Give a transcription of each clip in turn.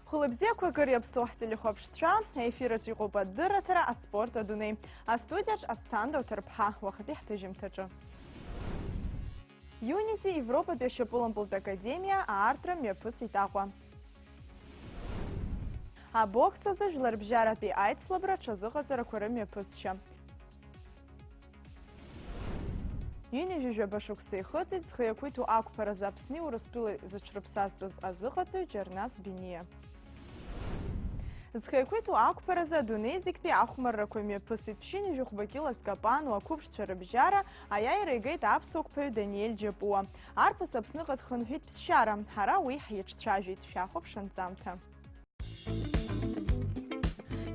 Хулыбзеква кырья псох телехопштра, эфира тигуба дыратара, а спорта дуней. А студияч астанда утерпха, вахабих тыжимтаджа. Юнити Европа пешеполом пулт академия, а артра мепус итахва. А бокса за жларбжара пи айцлабра чазуха заракура мепусча. Юни жижа башуксы ходит, схаякуйту акупара запсни ураспилы зачрапсастус азыхацу чернас биния. Зхаякуйту акупара за дунезик пи ахумарра койме пысит пшини жухбакила скапану акупшча рабжара, а я и рейгейт апсок пою Даниэль Джапуа. Арпас апсныкат хынхит псчара, хара уих ячтражит шахоп шанцамта.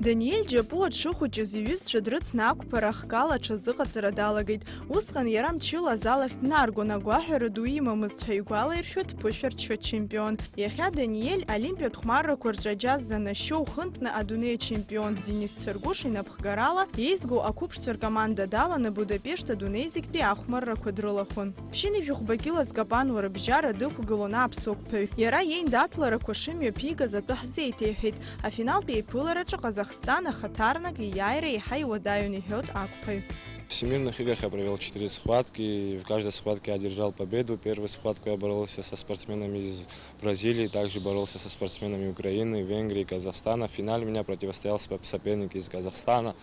Даниэль Джапуа чуху чазююз шадрыц накупара хкала чазыхацара далагит. Усхан ярам чила залахт нарго нагуахера дуима мыстхайгуала иршут пушерчо чемпион. Яхя Даниэль олимпиад хмарра курджаджаз за нащоу хынтна адунея чемпион Денис Цергуши напхгарала, езгу акупшцвер команда дала на Будапешта дунезик пи ахмарра квадрылахон. Пшини жухбакила сгапану рабжара дыку галона апсокпeu. Яра ейн датлара кошимio пига за тухзейтехит, а финал пи пыларача Казахстана хатарнак и яйра и хайва даюни хёд акпай. В всемирных играх я провел 4 схватки, и в каждой схватке я одержал победу. Первую схватку я боролся со спортсменами из Бразилии, также боролся со спортсменами Украины, Венгрии, Казахстана. В финале меня противостоял соперник из Казахстана.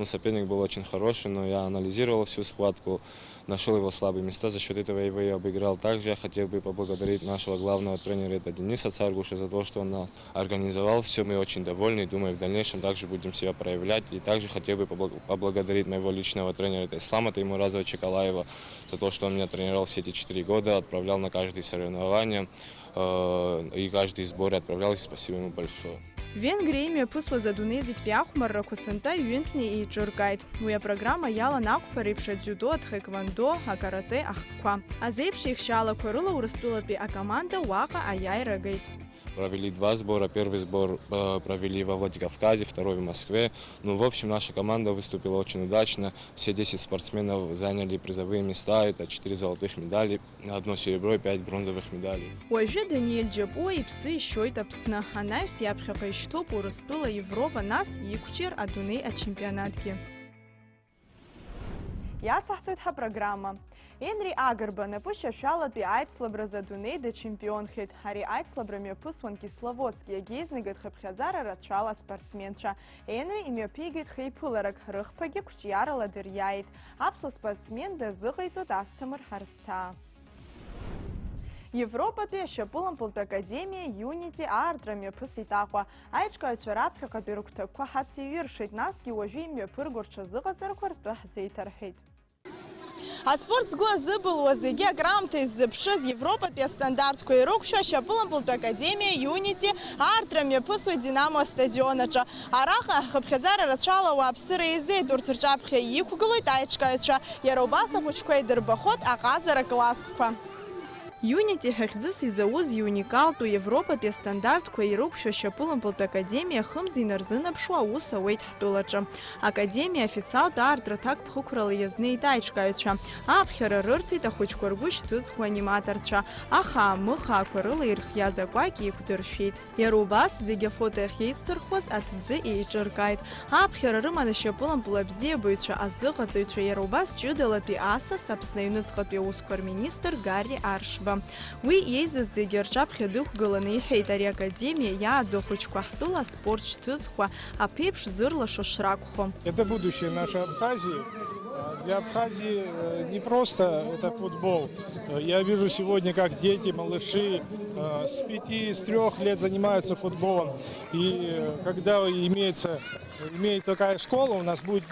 Соперник был очень хороший, но я анализировал всю схватку, нашел его слабые места, за счет этого его и обыграл. Также я хотел бы поблагодарить нашего главного тренера, это Дениса Цергуша, за то, что он нас организовал. Все, мы очень довольны, думаю, в дальнейшем также будем себя проявлять. И также хотел бы поблагодарить моего личного тренера, это Ислама Таймуразова Чекалаева, за то, что он меня тренировал все эти 4 года, отправлял на каждые соревнования и каждый сбор отправлял, и спасибо ему большое. Венгрия мепусва за дунезик пяхмарра кусанта юнтни и джургайт. Моя программа яла накупа дзюдо, тхэквондо, а карате, ахква. А зепши их шала курыла ураспила пи а команда уаха а яйра гайт. Провели 2 сбора. Первый сбор провели во Владикавказе, второй в Москве. В общем, наша команда выступила очень удачно. Все 10 спортсменов заняли призовые места. Это 4 золотых медали, 1 серебро и 5 бронзовых медалей. Уажи Даниэль Джапуа и псы еще это псна. Она все обхапай, что ураспила Европа нас и кучер адуней от чемпионатки. Я цахтуйтха программа. Энри Агарба напуща шала пи айцлабра за дуней да чемпион хит. Хари айцлабра мепусван кисловодский гейзнигат хапхазара ратшала спортсменша. Энри имя пигит хейпуларак рыхпаги кучьяра ладыряет. Апсо спортсмен да зыгайтут астамыр харста. Европа пеше пулам пулт академия Юнити артра мепус итахва. Айчка чарапха капирукта квахатси виршит наски уажи мепургурча зыгазарквар тухзейтархит. А спорт забыл возыге грамота из запшез Европа пе стандартку и рукша шапулам пулт академия Юнити артра мепусу Динамо стадионача. Араха хапхазара рачала уапсыра изе дуртырчапха икугалой тайчкаеча. Яробаса хучкой дырбахот аказара классква. Юнити хахдзис из ауз юникалту Европа пе стандарт койрук шапулам пулт академия хымзи нарзына пшуа уса уэйт хтулача. Академия официал артра так пхукрала язны тайчкаюча. Апхера рырти та хучкоргуш тызху аниматорча. Аха мыха акварыла ирхья закваки и кудырфит. Ярубас зиге фото хейцерхоз атдзи и ичыркайт. Апхера рымана шапулам пулабзе быча азыгацайча ярубас чудала пи аса сапснаюныцха пи ускор министр Гарри Аршба. Уи езы зигерчап хедух галаны хейтари академия я адзохучку ахтула спорт штызхуа, а пепш зырла шошракху. Это будущее нашей Абхазии. Для Абхазии не просто это футбол. Я вижу сегодня, как дети, малыши с 3 лет занимаются футболом. И когда имеет такая школа, у нас будет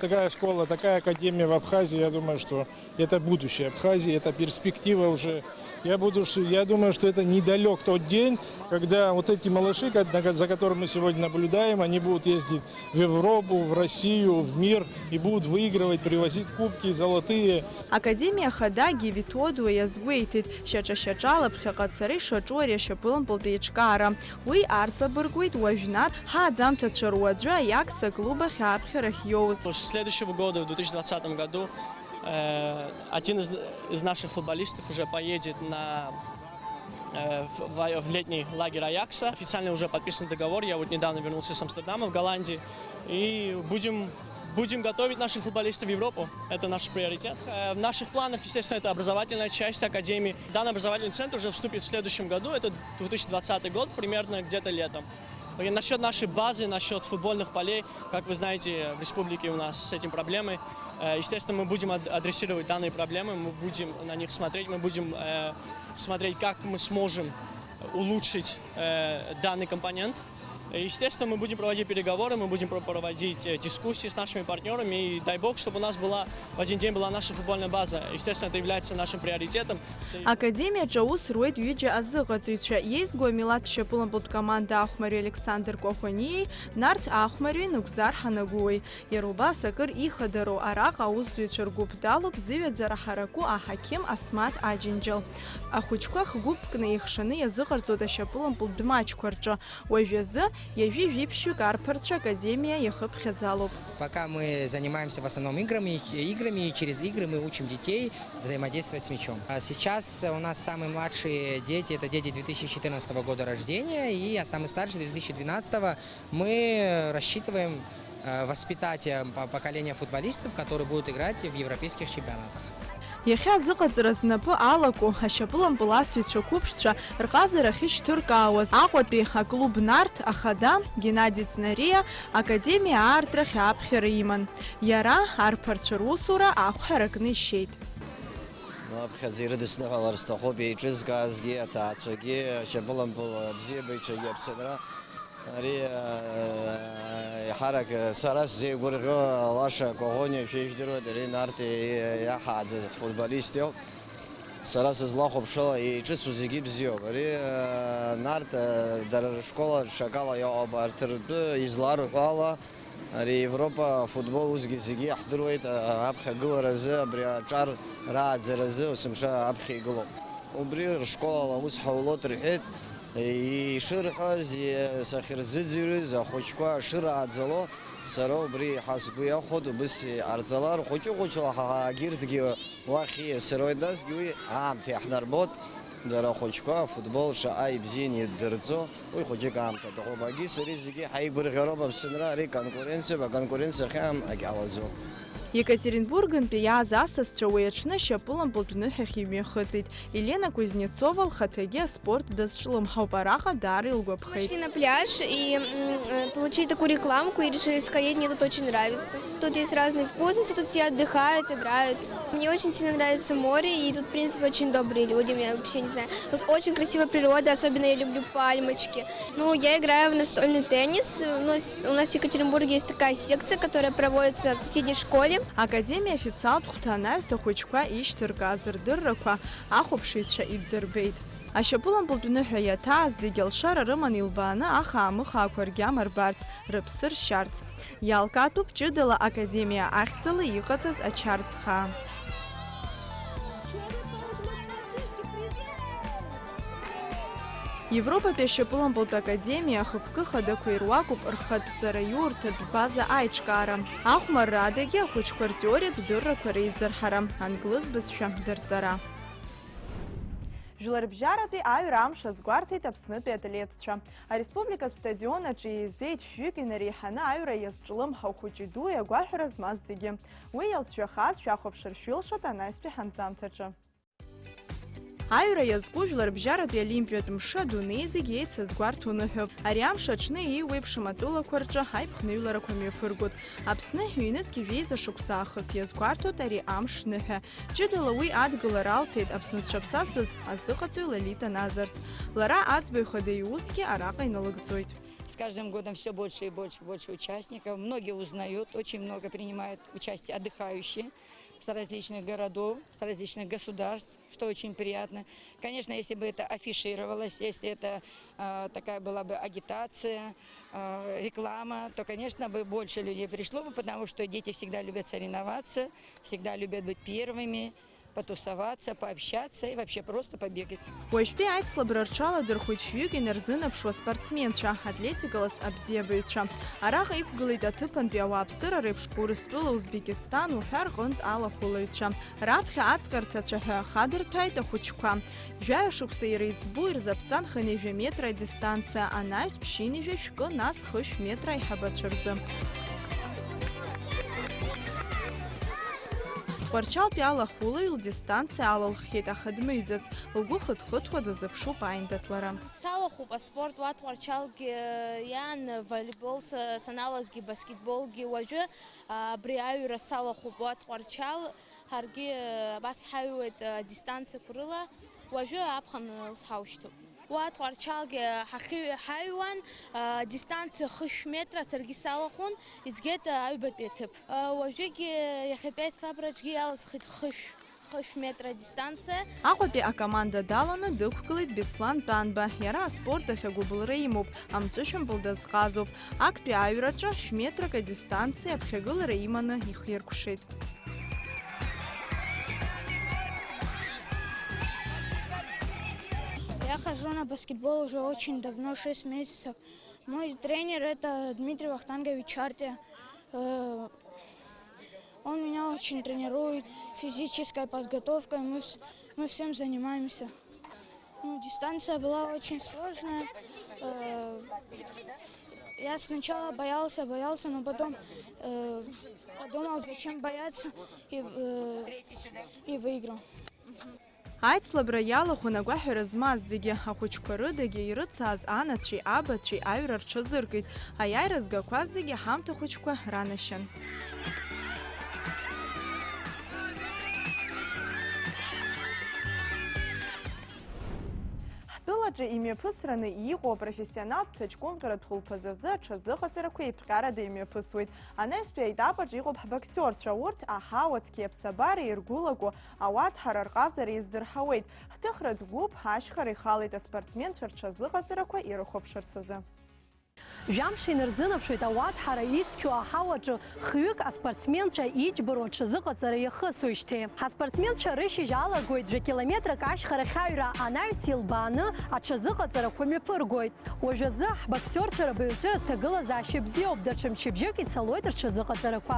такая школа, такая академия в Абхазии, я думаю, что это будущее Абхазии, это перспектива уже. Я думаю, что это недалек тот день, когда вот эти малыши, за которыми мы сегодня наблюдаем, они будут ездить в Европу, в Россию, в мир и будут выигрывать, привозить кубки золотые. Академия хадаги витоду язгуейтит, шача-шачала пхакацари шачуари шапылам полпечкара. Уи арца бургуит уажнат, хадзамтат шаруаджа якса клуба хапхерах йоуз. Следующего года, в 2020 году, один из наших футболистов уже поедет на в летний лагерь Аякса. Официально уже подписан договор. Я вот недавно вернулся с Амстердама в Голландии. И будем готовить наших футболистов в Европу. Это наш приоритет. В наших планах, естественно, это образовательная часть академии. Данный образовательный центр уже вступит в следующем году. Это 2020 год, примерно где-то летом. И насчет нашей базы, насчет футбольных полей, как вы знаете, в республике у нас с этим проблемы. Естественно, мы будем адресировать данные проблемы, мы будем на них смотреть, мы будем смотреть, как мы сможем улучшить данный компонент. Естественно, мы будем проводить переговоры, мы будем проводить дискуссии с нашими партнерами. И дай бог, чтобы у нас в один день была наша футбольная база. Естественно, это является нашим приоритетом. Академия Джаус Руэд Юджи Азыгацуича. Есть Гуамилат Шепулан под команда Ахмари Александр Кохонией, Нарт Ахмари Нукзар Ханагуй. Яруба Сакыр Ихадару Арах Аузуичер Губдалуб Зивет Зарахараку Ахаким Асмат Аджинджел. Ахучках Губкны Ихшаны Языгарцуда Шепулан под Дмач Кварча. Ойвезы Яви Випщу Карпарча Академия Яхып Хедзалуб. Пока мы занимаемся в основном играми, и через игры мы учим детей взаимодействовать с мячом. А сейчас у нас самые младшие дети, это дети 2014 года рождения, и самый старший 2012. Мы рассчитываем воспитать поколение футболистов, которые будут играть в европейских чемпионатах. Яхя зыгъэцӏырэ зынэпэ алэкӏу ащэпылым пыласуицэ купшчэ ркъазэрэ хищ Туркауэз Акъуэтӏи клуб Нарт Ахада Геннадий Цнария Академия Артрэ хяпхъэрэ имэн. Яра ар пэрчъыр усурэ ахъухьэрыкӏны щейт. Аԥхьаӡа ирыдысныҳәалар сҭахуп еиҿызкаазгьы аҭаацәагьы шьапылампыл бзиабаҩцәагьы Аԥсынра. Ари иҳарак сара сзеигәырӷьо Лаша Коӷониа шәижәдыруеит, ари Нарт иаҳааӡаз ҳфутболист иоуп. Сара сызлахәаԥшыла еиҿыцу зегьы бзиоуп. Ари Нарт дара ршкола ҽакала иҟоуп. Арҭ ртәы изларҳәо ала ари Европа футбол усгьы зегьы иаҳдыруеит аԥхьагыларазы, абри аҿар рааӡаразы есымша аԥхьа игылоуп. Убри ршколала ус ҳаулоит рҳәеит. Ишырҳәоз сахьырзыӡырҩыз ахәыҷқәа шырааӡало сара убри ҳасгәы иахәоит убыс иҟарҵалар хәыҷы-хәыҷла ҳагьырҭгьы уахь ииасыруеит. Насгьы уи аамҭа иаҳнарбоит. Дара ахәыҷқәа афутбол шаҟа ибзианы иддырҵо уи хәыҷык аамҭа даҟоуп. Агьи сареи зегьы ҳаигәырӷьароуп Аԥсынра, ари конкуренциоуп, аконкуренциахьаам агьҟалаӡом. Екатеринбургынтәи иааз асасцәа уи аҽны шьапылампыл дәныҳәахь имҩахыҵит. Елена Кузнецова лхаҭагьы аспорт дазҿлымҳауп. Араҟа даара илгәаԥхеит. Пошли на пляж и получили такую рекламку и решили сходить. Мне тут очень нравится. Тут есть разные вкусности, тут все отдыхают, играют. Мне очень сильно нравится море, и тут, в принципе, очень добрые люди. Я вообще не знаю. Тут очень красивая природа, особенно я люблю пальмочки. Ну, я играю в настольный теннис. У нас в Екатеринбурге есть такая секция, которая проводится в соседней школе. Академия официалт хәҭанаҩс ахәыҷқәа ишьҭыргаз рдыррақәа ахәаԥшыҩцәа иддырбеит. Ашьапылампыл дәныҳәа иаҭааз зегьы алшара рыман илбааны ахаа-мыхаақәа ргьама рбарц, рыԥсы ршьарц. Иалкаатәуп ҷыдала академиа ахьӡала иҟаҵаз ачарӡ-хаа. Европатәи ашьапылампылтә академиа ахықәкы хадақәа ируакуп рхатәҵара иурҭатә база аиҿкаара. Ахәмарра адагьы ахәыҷқәа ртеориатә дыррақәа реизырҳара, англыз бызшәа дырҵара. Жәларбжьаратәи аҩра амш азгәарҭеит Аԥснытәи атлетцәа. Ареспубликатә стадион аҿы еизеит шәҩык инареиҳаны аҩра иазҿлымҳау хәыҷи-ду агәаҳәара змаз зегьы. Уи иалҵшәахаз шәахәаԥшыр шәылшот анаҩстәи ҳанҵамҭаҿы. Аҩра иазку жәларбжьаратәи олимпиатә мшы адунеи зегьы еицазгәарҭо ныҳәоуп. Ари амш аҽны еиуеиԥшым атәылақәа рҿы ҳаиԥхныҩларақәа мҩаԥыргоит. Аԥсны ҩнызқь виза шықәса аахыс иазгәарҭоит ари амш ныҳәа. Ҷыдала уи адгылара алҭеит Аԥсны зҽаԥсазтәыз азыҟаҵаҩ Лолита Назарс. Лара аӡбаҩхада иусгьы араҟа иналыгӡоит. С каждым годом все больше и больше участников. Многие узнают, очень много принимают участие отдыхающие с различных городов, с различных государств, что очень приятно. Конечно, если бы это афишировалось, если это такая была бы агитация, реклама, то, конечно, бы больше людей пришло бы, потому что дети всегда любят соревноваться, всегда любят быть первыми. потусоваться, пообщаться и вообще просто побегать. Уажәтәи аицлабра рҽаладырхәит шәҩык инарзынаԥшуа спортсменцәа, атлетикалас абзиабаҩцәа. Араҟа иқәгылеит аҭыԥантәи ауааԥсыра реиԥш Урыстәыла, Узбекистан уҳәа рҟынтә алахәылаҩцәа. Раԥхьа аҵҟьарҭацәа ҳәа хадырҭәааит ахәыҷқәа. Жәаҩа шықәса иреиҵбу ирзаԥҵан жәа метра адистанциа, анаҩс ԥшьинижәа шәкы, нас хышә метра аиҳабацәа рзы. Тҟәарчалтәи алахәылаҩ лдистанциа алалххьеит, аха дмыҩӡац. Лгәы хыҭхыҭуа дазыԥшуп аиндаҭ лара. Салахуп аспорт, уа Тҟәарчалгьы иан волейбол саналазгьы, баскетболгьы. Уажәы абри аҩра салахуп уа Тҟәарчал, ҳаргьы абас ҳаҩуеит адистанциақәа рыла. Уажәы аԥхын сҳаушьҭуп. Уа Тҟәарчалгьы ҳаҩуан, дистанциа хышә метра, саргьы салахәын, изгеит аҩбатәи аҭыԥ. Уажәыгьы иахьатәи аицлабраҿгьы иаласхит хышә метра дистанциа. Аҟәатәи акоманда даланы дықәгылеит Беслан Тәанба. Иара аспорт ахь агәыбылра имоуп, амҵәышәымбыл дазҟазоуп. Актәи аҩраҿы шә-метрак адистанциа аԥхьагылара иманы ихиркәшеит. Я хожу на баскетбол уже очень давно, 6 месяцев. Мой тренер – это Дмитрий Вахтангович Чартия. Он меня очень тренирует, физической подготовкой, мы всем занимаемся. Дистанция была очень сложная. Я сначала боялся, но потом подумал, зачем бояться, и выиграл. Аицлабра иалахәын агәаҳәара змаз зегьы, ахәыҷқәа рыдагьы ирыцааз анацәеи абацәеи аҩра рҽазыркит. Аиааира згақәаз зегьы ҳамҭа хәыҷқәа ранашьан. Ҳтәылаҿы имҩаԥысраны иҟоу апрофессионалтә ҭаҷкәымҟьаратә хәылԥаз азы аҽазыҟаҵарақәа еиԥҟьарада имҩаԥысуеит. Анаҩстәи аетапаҿ иҟоуп ҳбоксиорцәа, урҭ аҳауацқьи аԥсабареи иргәылаго ауаҭҳара рҟазара издырҳауеит. Ҳҭыхратә гәыԥ ашьхара ихалеит аспортсменцәа рҽазыҟаҵарақәа ирыхәаԥшырц азы. Жәамш инарзынаԥшуеит ауаҭҳара ицқьоу аҳауаҿы хҩык аспортсменцәа иџьбароу аҽазыҟаҵара иахысуижьҭеи. Ҳаспортсменцәа рышьыжь алагоит жәа-километрак ашьхарахь аҩра анаҩс илбааны аҽазыҟаҵарақәа мҩаԥыргоит. Уажәазы ҳбоксиорцәа рабаҩлҿы рҭагылазаашьа бзиоуп, даҽа мчыбжьык ицалоит рҽазыҟаҵарақәа.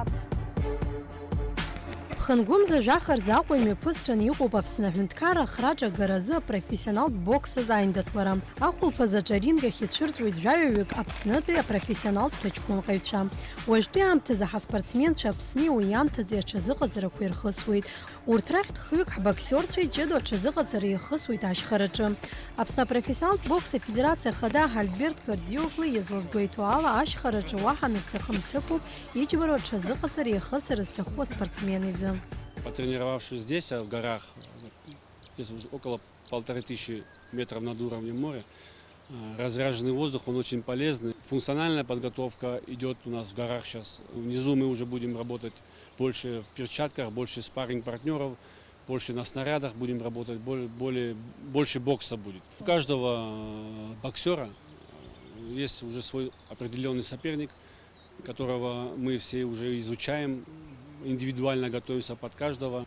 Хынгәымза жәаха рзаҟәа имҩаԥысраны иҟоуп Аԥсны аҳәынҭқарра ахраҿагаразы апрофессионалтә бокс азааиндаҭлара. Ахәылԥаз аҿаринг ахь ицәырҵуеит жәаҩаҩык Аԥснытәи апрофессионалтә ҭаҷкәымҟаҩцәа. Уажәтәи аамҭазы ҳаспортсменцәа Аԥсни уи иамҭаӡеи аҽазыҟаҵарақәа ирхысуеит. Урҭ рахьтә хҩык ҳбоксиорцәа иҷыдоу аҽазыҟаҵара иахысуеит ашьхараҿы. Аԥсны апрофессионалтә бокс афедерациа ахада Альберт Кардиофли иазлазгәеиҭо ала ашьхараҿы уаҳа назҭахым ҭыԥуп иџьбароу аҽазыҟаҵара иахысыр зҭаху аспортсмен изы. Потренировавшись здесь, в горах, здесь уже около 1500 метров над уровнем моря, разряженный воздух, он очень полезный. Функциональная подготовка идет у нас в горах сейчас. Внизу мы уже будем работать больше в перчатках, больше спарринг-партнеров, больше на снарядах будем работать, больше бокса будет. У каждого боксера есть уже свой определенный соперник, которого мы все уже изучаем, индивидуально готовимся под каждого.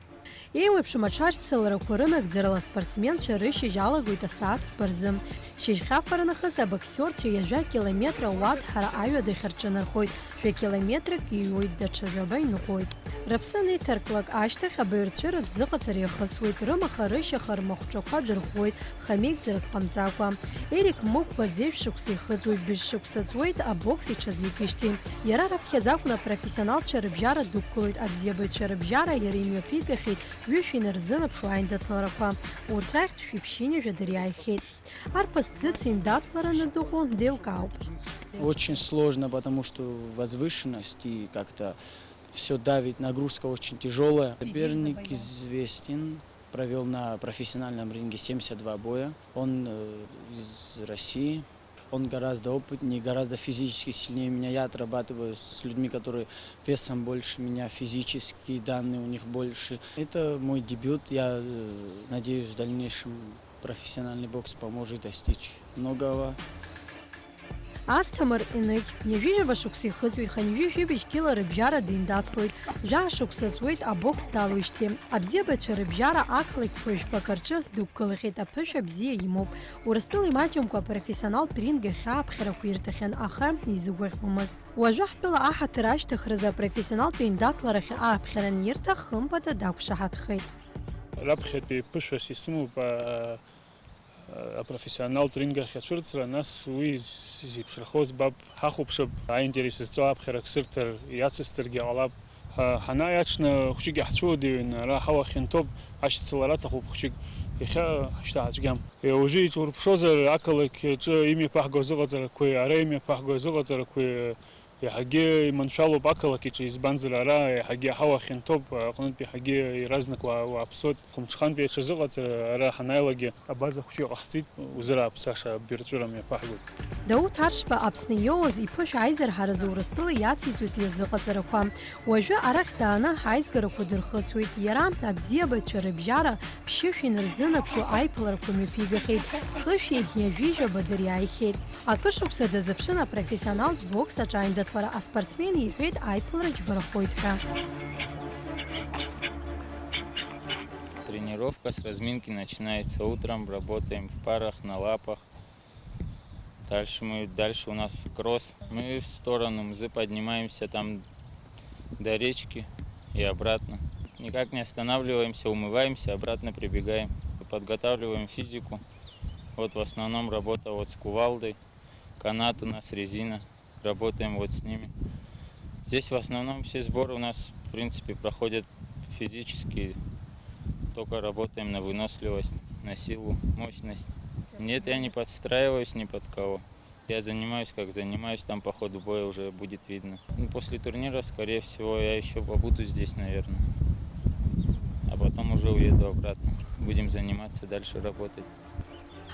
Еиуеиԥшым аҽарцаларақәа рынагӡарала аспортсменцәа рышьыжь алагоит асааҭ фба-рзы. Шьыжьхьафара нахыс абоксиорцәа ҩажәа километра ауаҭҳара аҩадахь рҿанархоит, жәа-километрак иҩуеит, даҽа жәаба иныҟәоит. Рыԥсы анеиҭарклак ашьҭахь абаҩрцәа рыбзыҟаҵара иахысуеит, рымаха, рышьаха, рмахәҿақәа дырӷәӷәоит, хамеигӡарак ҟамҵакәа. Ерик Мықәба зеиԥш шықәса ихыҵуеит, быжь-шықәса ҵуеит абокс иҽазикижьҭеи. Иара раԥхьаӡа акәны апрофессионалтцәа рыбжьара дықәгылоит, абзиабаҩцәа рыбжьара иара имҩаԥигахьеит ҩышә инарзынаԥшуа аиндаҭларақәа. Урҭ рахьтә шәиԥшьынижәа дыриааихьеит. Арԥыс ӡыц индаҭлараны дыҟоу деилкаауп. Очень сложно, потому что возвышенность и как-то все давит, нагрузка очень тяжелая. Соперник известен, провел на профессиональном ринге 72 боя. Он из России, он гораздо опытнее, гораздо физически сильнее меня. Я отрабатываю с людьми, которые весом больше меня, физические данные у них больше. Это мой дебют, я надеюсь, в дальнейшем профессиональный бокс поможет достичь многого. Асҭамыр Енықь ҩажәижәаба шықәса ихыҵуеит, ханҩыжәибжь-кьыла рыбжьара диндаҭлоит, жәаа шықәса ҵуеит абокс далоуижьҭеи. Абзиабацәа рыбжьара ақалақьқәа жәпак рҿы дықәгылахьеит, аԥышәа бзиа имоуп. Урыстәыла имаҷымкәа апрофессионалтә ринг иахьааԥхьарақәа ирҭахьан, аха изыгәаӷьуамызт. Уажәы ҳтәыла аҳаҭыр ашьҭыхразы апрофессионалтә еиндаҭларахь ааԥхьара анирҭах, хымԥада дақәшаҳаҭхеит. Раԥхьатәи ԥышәас исымоуп апрофессионалтә ринг ахь ацәырҵра, нас уи зеиԥшрахоз баб ҳахәаԥшып, аинтерес зҵо аԥхьарак сырҭар иацысҵаргьы ҟалап. Ҳанааи аҽны хәыҷык иаҳцәуадаҩын, ара ҳауа хьанҭоуп, ашьцылара аҭахуп хәыҷык, иахьа ҳашьҭаҳацәгьам. Уажәы иҿурԥшозар ақалақь аҿы имҩаԥаҳго азыҟаҵарақәеи, ара имҩаԥаҳго азыҟаҵарақәеи иаҳагьы иманшәалоуп ақалақь аҿы, избанзар ара иаҳагьы аҳауа хьанҭоуп, аҟнытә иаҳагьы иаразнак уааԥсоит. Хәымҽхантәи аҽазыҟаҵара ара ҳанааилагьы абаза хәыҷы иҟаҳҵеит, узырааԥсаша бирҵәыра мҩаԥаҳгоит. Дауҭ Аршьба Аԥсны иоуаз иԥышә аизарҳаразы Урыстәыла иациҵоит иазыҟаҵарақәа. Уажәы арахь дааны аизгарақәа дырхысуеит. Иара абзиабацәа рыбжьара ԥшьышә инырзынаԥшу аиԥыларақәа мҩаԥигахьеит. Хышәи ҩажәижәаба дыриааихьеит. Акыр шықәса дазыԥшын апрофессионалтә бокс аҿы аиндаҭлара аспортсмен иҳәеит аиԥылара џьбарахоит ҳәа. Тренировка с разминки начинается утром, работаем в парах, на лапах. Дальше у нас кросс. Мы в сторону мзы поднимаемся там до речки и обратно. Никак не останавливаемся, умываемся, обратно прибегаем. Подготавливаем физику. Вот в основном работа вот с кувалдой. Канат у нас, резина. Работаем вот с ними. Здесь в основном все сборы у нас, в принципе, проходят физически. Только работаем на выносливость, на силу, мощность. Нет, я не подстраиваюсь ни под кого. Я занимаюсь, как занимаюсь, там по ходу боя уже будет видно. После турнира, скорее всего, я еще побуду здесь, наверное. А потом уже уеду обратно. Будем заниматься, дальше работать.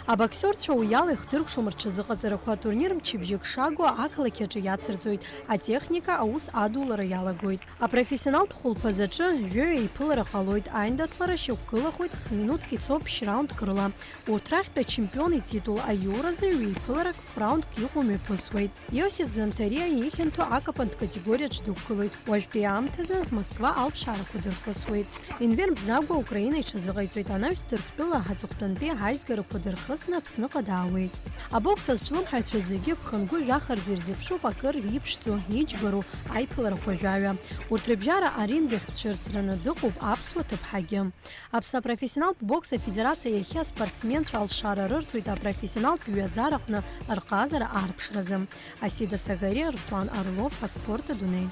Абоксерцәа уи ала ихдыркәшом рҽазыҟаҵарақәа, атурнир мчыбжьык шагәа ақалақь аҿы иацырҵоит, атехника аус адулара иалагоит. Апрофессионалтә хәылԥаз аҿы жәаҩа еиԥылара ҟалоит, аиндаҭлара шьақәгылахоит, х-минуҭк ицоуп ԥшь-раундк рыла. Урҭ рахьтә ачемпион ититул аиуразы ҩеиԥыларак ф-раундк иҟоу мҩаԥысуеит. Иосиф Занҭариа ихьанҭо акапантә категориаҿы дықәгылоит. Уажәтәи аамҭазы Москва алԥшаарақәа дырхысуеит. Енвер Бзагәа Украина иҽазыҟаиҵоит, анаҩс Ҭырқәтәыла аҵыхәтәантәи аизгарақәа дырхысны Аԥсныҟа даауеит. Абокс азҿлымҳаҩцәа зегьы ԥхынгәы жәахарӡа ирзыԥшуп акыр иԥшӡоу, иџьбару аиԥыларақәа жәаҩа. Урҭ рыбжьара аринг ахь дцәырҵраны дыҟоуп аԥсуа ҭыԥҳагьы. Аԥсны апрофессионалтә бокс афедерациа иахьа аспортсменцәа алшара рырҭоит апрофессионалтә ҩаӡараҟны рҟазара аарԥшразы. Асида Сагариа, Руслан Орлов, Аспорт Адунеи.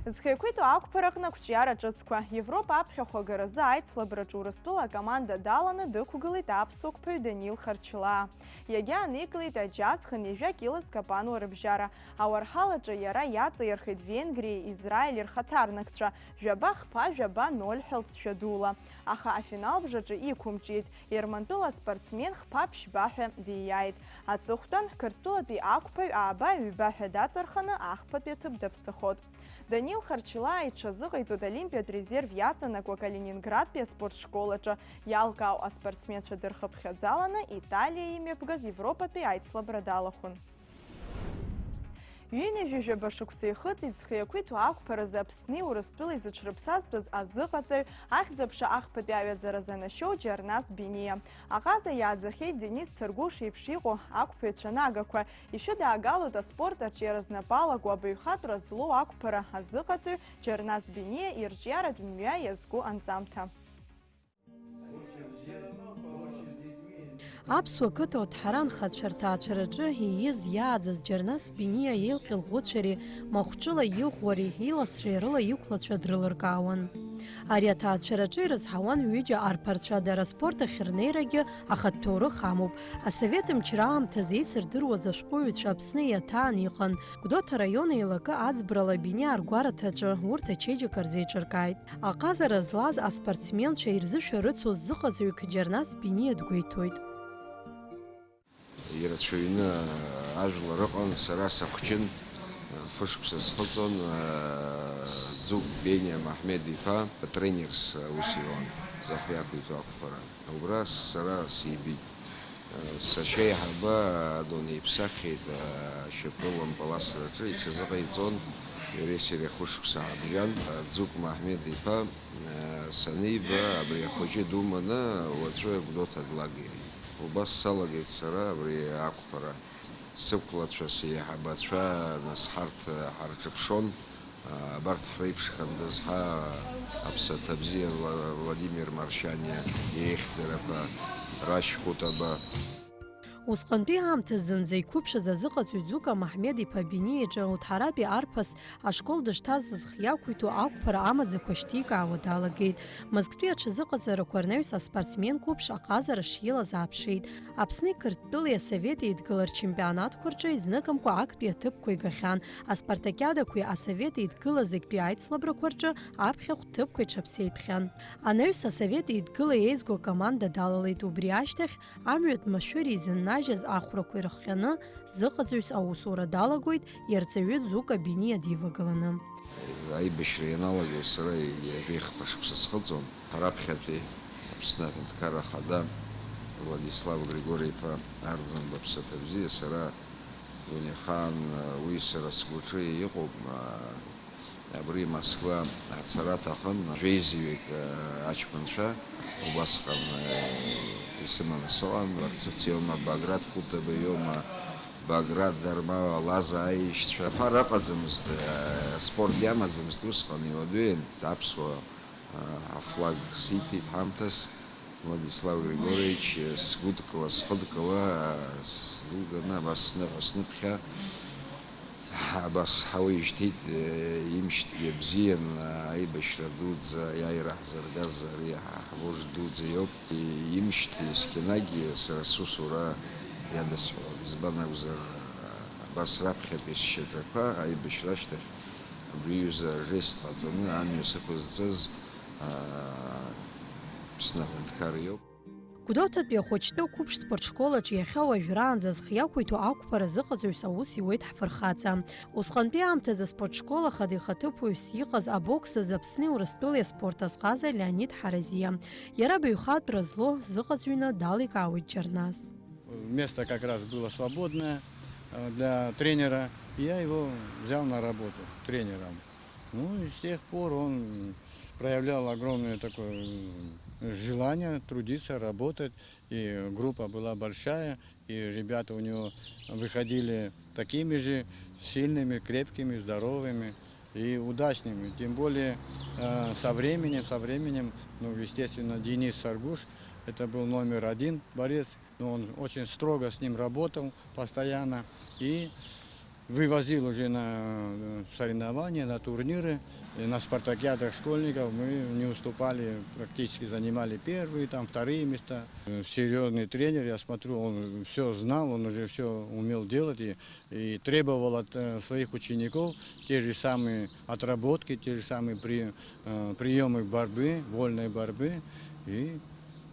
Зхеиқәиҭу ақәԥараҟны ақәҿиара ҿыцқәа. Европа аԥхьахә агаразы аицлабраҿы Урыстәыла акоманда даланы дықәгылеит аԥсуа қәԥаҩ Данил Харчила. Иагьа аникылеит аџьазхан ҩажәа-кьыла скапануа рыбжьара. Ауарҳалаҿы иара иаҵаирхеит Венгриа, Израиль рхаҭарнакцәа жәаба-хԥа, жәаба-0 ҳәа дула. Аха афинал бжаҿы иқәымҿиеит. Ермантәыла спортсмен хԥа ԥшьба ҳәа диааит. Аҵыхәтәан Қырҭтәылатәи ақәԥаҩ ааба ҩба ҳәа даҵарханы ахԥатәи аҭыԥ даԥсахот. Данил Харчила иҽазыҟаиҵоит Олимпиатә резерв иаҵанакуа Калининградтәи аспортшколаҿы. Иалкаау аспортсменцәа дырхыԥхьаӡаланы Италиа имҩаԥгаз Европатәи аицлабра далахәын. Ҩынҩажәижәаба шықәса ихыҵит зхеиқәиҭу ақәԥаразы Аԥсни Урыстәылеи зыҽрыԥсазтәыз азыҟаҵаҩ ахьӡ-аԥша ахԥатәи аҩаӡара занашьоу Џьарнас Биниа. Аҟаза иааӡахьеит Денис Цыргәыш еиԥш иҟоу ақәԥаҩцәа нагақәа. Ишәыдаагалоит аспорт аҿы иаразнапалаго абаҩхатәра злоу ақәԥара азыҟаҵаҩ Џьарнас Биниа ирҿиаратә мҩа иазку анҵамҭа. Аԥсуа қыҭа оҭҳара анхацәа рҭаацәараҿы ииз иааӡаз Џьарнас Биниа еилҟьа лӷәыцәари, махәҿыла иӷәӷәари, иласреи рыла иқәлацәа дрылыркаауан. Ари аҭаацәараҿы ирызҳауан ҩыџьа арԥарцәа, дара аспорт ахь рнеирагьы ахатә ҭоурых амоуп. Асовет мчра аамҭазы еицырдыруаз ашәҟәыҩҩцәа Аԥсны иаҭаан иҟан. Гәдоуҭа раион еилакы аӡбрала Биниа аргәараҭаҿы урҭ ачеиџьыка рзеиҿыркааит. Аҟазара злаз аспортсменцәа ирзышәарыцоз зыҟаҵаҩык Џьарнас Биниа дгәеиҭоит. Ирацәаҩны ажәлар ыҟан, сара сахәҷын, фышықәса схыҵон, Ӡук Бениа Маҳмед-иԥа тренерс аус иуан захы иақәиҭу ақәԥара. Убра сара сибит. сашьеиҳаба дунеиԥсахьеит шьапыла мпаласраҿы иҽазыҟаиҵон иареи сареи хәышықәса ҳабжьан Ӡук Маҳмед-иԥа саниба абри ахәыҷы думаны уаҵәы Гәдоуҭа длагеит. Убас салагеит сара абри ақәԥара. Сықәлацәа, сеиҳабацәа нас ҳарҭ ҳарҿыԥшон. Абарҭ ҳреиԥшхандаз аԥсаҭа бзиа Владимир Маршьаниа иеихьӡарақәа, Рашь Хәытаба. Усҟантәи аамҭа зынӡа иқәыԥшыз азыҟаҵаҩ Ӡука Маҳмед-иԥа Бениа иҿы Уҭҳаратәи арԥыс ашкол дышҭаз зхы иақәиҭу ақәԥара амаӡақәа шьҭикаауа далагеит. Мызктәи аҽазыҟаҵарақәа рнаҩс аспортсмен қәыԥш аҟазара шилаз ааԥшит. Аԥсни Қырҭтәылеи асовет еидгылара рчемпионатқәа рҿы изныкымкәа актәи аҭыԥқәа игахьан. Аспартакиадақәеи асовет еидгылаз актәи аицлабрақәа рҿы аԥхьахә ҭыԥқәа иҽаԥсеитәхьан. Анаҩс асовет еидгыла еизго акоманда далалеит. Убри ашьҭахь амҩатә машәыр изыннажьыз ахәрақәа ирыхҟьаны зыҟаҵаҩс аусура далагоит иарҵаҩы Ӡука Бениа дивагыланы. Аибашьра ианалаго сара ҩеихԥа шықәса схыҵуан. Раԥхьатәи Аԥсны Аҳәынҭқарра Ахада Владислав Григорииԥа Арӡынба ԥсаҭа бзиа сара дунеихаан уи сара сгәаҿы иҟоуп. Абри Москва ацара аҭахын жәеизаҩык аҷкәынцәа убасҟан исыманы сыҟан. Варцыц иоума, Баграт Хәытаба иоума, Баграт Дармава, Лаза аишьцәа. Ԥара ыҟаӡамызт, спорт иамаӡамызт усҟан иуадаҩын. Аԥсуа афлаг сиҭеит ҳамҭас. Владислав Григорьевич сгәыдкыла, схыдкыла, сдуганы абас сныԥхьа абас ҳауеижьҭеит имшьҭгьы бзиан аибашьра дуӡӡа иааира ҳзыргаз ари ҳвожд дуӡӡа иоуп. Имшьҭ есқьынагьы сара сусура иадысҳәалоит. Избан акәзар абас раԥхьатәи сшьаҿақәа аибашьра ашьҭахь абри аҩыза жест ҟаҵаны амҩа сықәызҵаз Аԥсны Аҳәынҭқарра иоуп. Гәдоуҭатәи ахәыҷтәы қәыԥш спортшколаҿ иахьа уажәраанӡа зхы иақәиҭу ақәԥара зыҟаҵаҩс аус иуеит ҳфырхаҵа. Усҟантәи аамҭазы спортшкол ахада ихаҭыԥуаҩс иҟаз абокс азы Аԥсни Урыстәылеи аспорт азҟаза Леонид Ҳаразиа. Иара баҩхатәра злоу зыҟаҵәҩны даликаауеит Џьарнас. Место как раз было свободное для тренера, и я его взял на работу тренером. Ну и с тех пор он проявлял огромное такое желание трудиться, работать, и группа была большая, и ребята у него выходили такими же сильными, крепкими, здоровыми и удачными. Тем более со временем, ну, естественно, Денис Саргуш, это был номер один борец, но он очень строго с ним работал постоянно и вывозил уже на соревнования, на турниры. И на спартакиадах школьников мы не уступали, практически занимали первые, там вторые места. Серьезный тренер, я смотрю, он все знал, он уже все умел делать и требовал от своих учеников те же самые отработки, те же самые приемы борьбы, вольной борьбы. И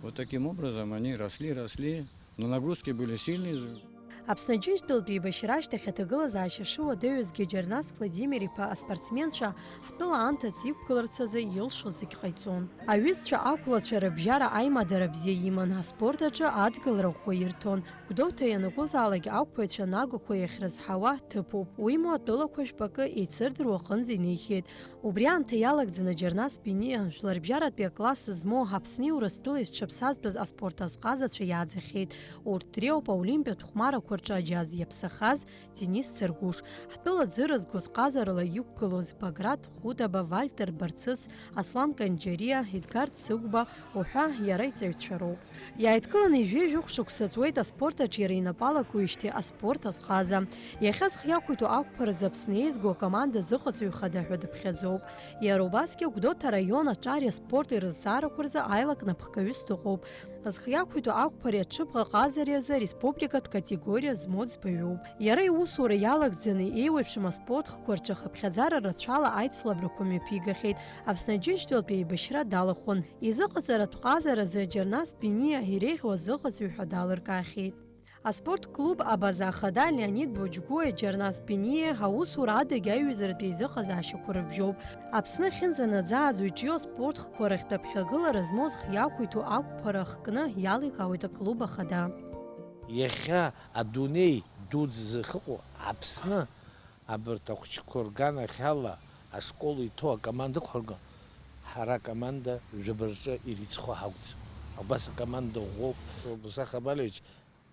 вот таким образом они росли, но нагрузки были сильные. Аԥсны Аџьынџьтәылатәи еибашьра ашьҭахь аҭагылазаашьа шыуадаҩызгьы Џьарнас Владимир-иԥа аспортсменцәа ҳтәыла анҭыҵ иқәгыларц азы илшо зегь ҟаиҵон. Аҩызцәа ақәлацәа рыбжьара аимадара бзиа иман, аспорт аҿы адгылара ӷәӷәа ирҭон. Гәдоуҭа ианакәызаалак ақәԥаҩцәа нагақәа иахьрызҳауа ҭыԥуп. Уимоу атәылақәа жәпакы еицырдыруа аҟынӡа инеихьеит. Убри аамҭа иалагӡаны Џьарнас Бениа жәларбжьаратәи акласс змоу Аԥсни Урыстәылеи зҽаԥсазтәыз аспорт азҟазацәа иааӡахьеит. Урҭ дреиуп аолимпиатә хәмарақәа рҿы аџьаз иаԥсахаз Денис Саргуш. Ҳтәыла ӡырызго зҟазарала иқәгылоз Баграт Хәытаба, Вальтер Барцыц, Аслан Канџьариа, Едгар Цыгәба уҳәа иара иҵаҩцәа роуп. Иааидкыланы ижәы-жәохә шықәса ҵуеит аспорт аҿы иара инапалақәеижьҭеи аспорт азҟаза. Иахьа зхы иақәиҭу ақәԥаразы Аԥсны еизго акоманда зыҟаҵаҩ хада ҳәа дыԥхьаӡоуп. Иара убасгьы Гәдоуҭа араион аҿари аспорти рызҵаарақәа рзы аилак-напхгаҩыс дыҟоуп. Зхы иақәиҭу ақәԥареи аҽыбӷа ҟазареи рзы республикатә категориа змоу ӡбаҩуп. Иара иусура иалагӡаны еиуеиԥшым аспортхқәа рҿы хыԥхьаӡара рацәала аицлабрақәа мҩаԥигахьеит. Аԥсны Аџьынџьтәылатәи еибашьра далахәын. Изыҟаҵаратә ҟазаразы Џьарнас Бениа иреиӷьу азыҟаҵаҩ ҳәа далыркаахьеит. Аспорт клуб абаза ахада Леонид Боџьгәуи, Џьарнас Бениа аусура адагь аиҩызаратәи изыҟазаашьақәа рыбжьоуп. Аԥсны ахьынӡанаӡааӡо иҿио спортхқәа рахьтә аԥхьагылара змоу зхы иақәиҭу ақәԥара хкны иаликаауеит аклуб ахада. Иахьа адунеи дуӡӡа зыҟоу Аԥсны абарҭ ахәыҷқәа рганахь ала ашкол иҭоу акоманда ықәҳаргон, ҳара акоманда жәабараҿы ирицхо ҳакәӡам. Убас акоманда ӷәӷәоуп. Муса Хабалевич,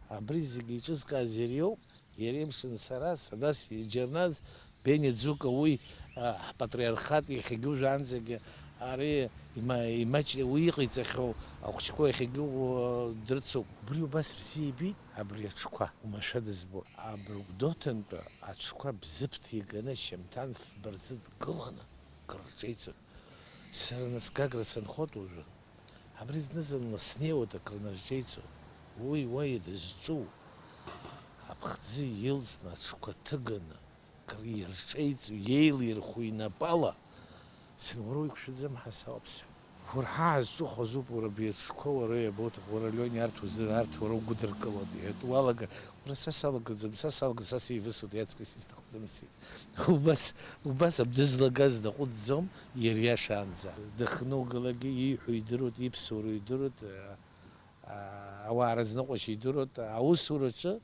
абри зегьы иҿызкааз иара иоуп. Иара имшын сара, Садас Џьарназ, Бени Ӡука уи ҳпатриархат иахьагьы уажәраанӡагьы ари уи иҟаиҵахьоу ахәыҷқәа иахьагьы дрыцуп. Убри убас бзиа ибит, абри аҽқәа оумашәа дызбо. Абрыгәдоҭантәи аҽқәа бзыԥҭа иганы Шьамҭан фба-рзы дгыланы крырҿеиҵон. Сара наскакра санхоит уажәы. Абри зны-зынла снеиуеит акрынарҿеиҵо. Уи уа дызҿу аԥхӡы илҵны аҽқәа ҭыганы крирҿеиҵо, иеилирхәо инапала. Уара уиқәшәаӡам ҳасауаԥсҳәа. Уара ҳаазҿыхозуп, уара абри аҽқәа уара иабоуҭаху, уара Лиони арҭ уара угәыдыркылоит. Уалага, уара са салагаӡам, са сеивысуеит, иаҵкыс исҭахӡамсит. Убас абды злагаз даҟәыҵӡом иара иашаанӡа. Дахьнугалагьы ииҳәо идыруеит, иԥсуара идыруеит, ауаа разныҟәашьа идыруеит, аусураҿы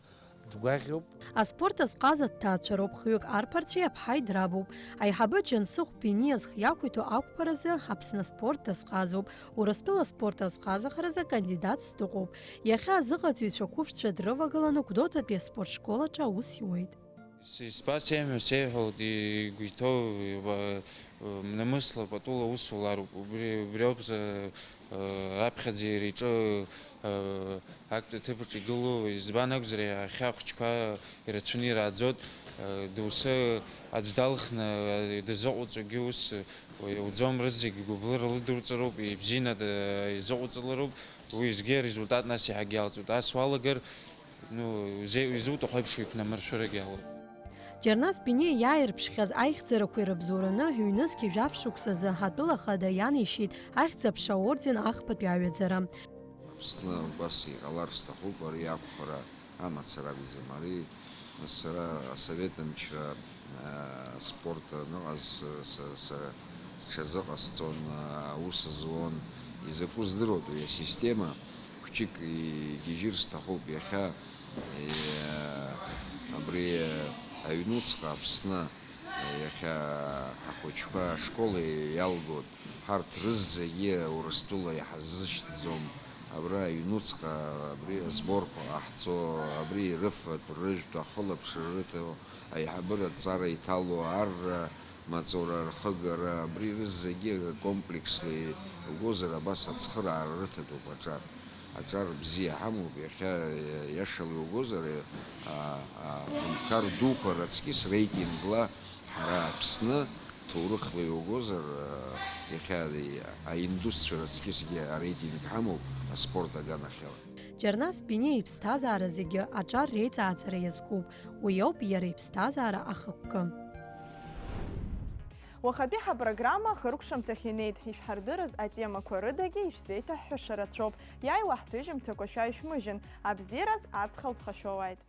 дгәаӷьуп. Аспорт азҟаз аҭҭаацәа роуп, хҩык арԥарцәеи аԥҳаи драбуп. Аиҳабы Џьансыхә Бениа зхы иақәиҭу ақәԥаразы Аԥсны аспорт дазҟазоуп. Урыстәыла аспорт азҟазахаразы кандидатс дыҟоуп. Иахьа азыҟаҵаҩцәа қәыԥшцәа дрывагаланы Гәдоуҭатәи аспорт школаҿы аус иуеит. Спасибо сеиҳәалт игәиҭоу намысла патула усулароуп. Убри ауп аԥхьаӡа иара иҿы актәи аҭыԥаҿы игылоу. Избан акәзар, иахьа ахәыҷқәа ирацәаны ирааӡоит. Доусы аӡә далхны дазыҟоуҵогьы ус иауӡом, рызегьы гәыблыра лыдуҵароуп, ибзианы изыҟоуҵалароуп. Уи зегьы арезультат нас иаҳагьы иалҵуеит. Ас уалагар, изуҭаху аиԥш еиқәнамыршәарагьы алоуп. Џьарназ Бениа иааирԥшхьаз аихьӡарақәа ирыбзоураны ҩнызқьи жәаф шықәсазы ҳатәыла хада ианишьит аихьӡ-аԥша аорден ахԥатәи аҩаӡара. Аԥсны убас иҟалар сҭахуп, ари ақәԥара амацара акәӡам. Ари сара асовет мчра спорт аныҟаз сҽазыҟасҵон, аус зуон, изакәу здыруеит уи асистема. Хәҷык игьежьыр сҭахуп. Иахьа абри аҩнуҵҟа Аԥсны иахьа ахәыҷқәа ашкола иалгоит. Ҳарҭ рызегьы Урыстәыла иҳазышьҭӡом. Абра аҩнуҵҟа абри азборқәа ҟаҳҵо, абри рыфатә, рыжәтә, ахылаԥшра рыҭо, аиҳабыра ҵара иҭало, арра, маҵура рхыгара, абри рызегьы комплексла иугозар абас ацхыраара рыҭатәуп аҿар. Аҿар бзиа ҳамоуп. Иахьа иашала иугозар аҳәынҭқар дуқәа раҵкьыс реитингла ҳара Аԥсны ҭоурыхла иугозар иахьа аиндустриа раҵкьысгьы ареитинг ҳамоуп аспорт аганахьала. Џьарназ Бениа иԥсҭазаара зегьы аҿар реиҵааӡара иазкуп. Уи ауп иара иԥсҭазаара ахықәкы. Уахатәи ҳапрограмма хыркәшамҭахь инеит. Ишәҳардырыз атемақәа рыдагьы ишәзеиҭаҳҳәаша рацәоуп. Иааиуа ҳҭыжьымҭақәа шәааишәмыжьын. Абзиараз аҵх алԥхашәауааит.